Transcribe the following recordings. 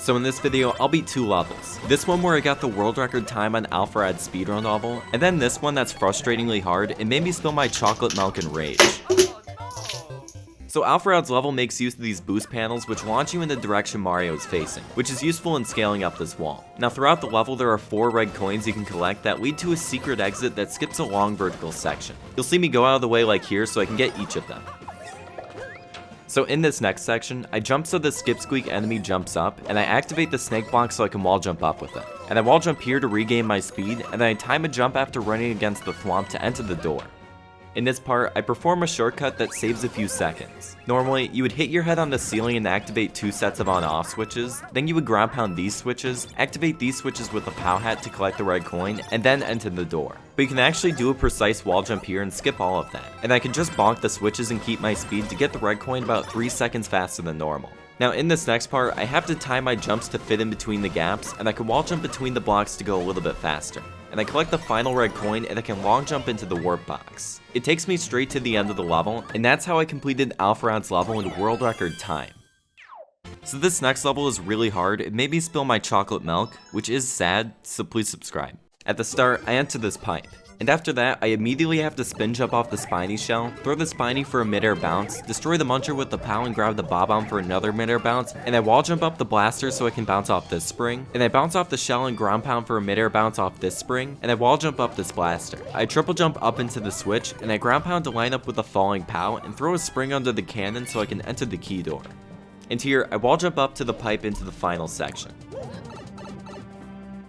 So in this video, I'll beat 2 levels. This one where I got the world record time on Alpharad's speedrun level, and then this one that's frustratingly hard and made me spill my chocolate milk in rage. So Alpharad's level makes use of these boost panels which launch you in the direction Mario is facing, which is useful in scaling up this wall. Now throughout the level there are 4 red coins you can collect that lead to a secret exit that skips a long vertical section. You'll see me go out of the way like here so I can get each of them. So in this next section, I jump so the skip squeak enemy jumps up, and I activate the snake block so I can wall jump up with it. And I wall jump here to regain my speed, and then I time a jump after running against the thwomp to enter the door. In this part, I perform a shortcut that saves a few seconds. Normally, you would hit your head on the ceiling and activate 2 sets of on-off switches, then you would ground pound these switches, activate these switches with a POW hat to collect the red coin, and then enter the door. But you can actually do a precise wall jump here and skip all of that. And I can just bonk the switches and keep my speed to get the red coin about 3 seconds faster than normal. Now in this next part, I have to time my jumps to fit in between the gaps, and I can wall jump between the blocks to go a little bit faster. And I collect the final red coin, and I can long jump into the warp box. It takes me straight to the end of the level, and that's how I completed Alpharad's level in world record time. So this next level is really hard. It made me spill my chocolate milk, which is sad, so please subscribe. At the start, I enter this pipe. And after that, I immediately have to spin jump off the spiny shell, throw the spiny for a midair bounce, destroy the muncher with the POW and grab the bob-omb for another midair bounce, and I wall jump up the blaster so I can bounce off this spring, and I bounce off the shell and ground pound for a midair bounce off this spring, and I wall jump up this blaster. I triple jump up into the switch, and I ground pound to line up with the falling POW and throw a spring under the cannon so I can enter the key door. And here, I wall jump up to the pipe into the final section.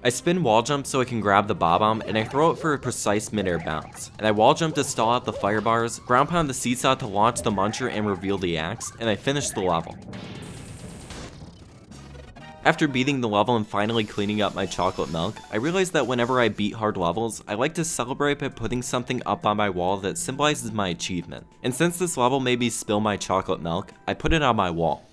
I spin wall jump so I can grab the bob-omb, and I throw it for a precise midair bounce. And I wall jump to stall out the fire bars, ground pound the seesaw to launch the muncher and reveal the axe, and I finish the level. After beating the level and finally cleaning up my chocolate milk, I realized that whenever I beat hard levels, I like to celebrate by putting something up on my wall that symbolizes my achievement. And since this level made me spill my chocolate milk, I put it on my wall.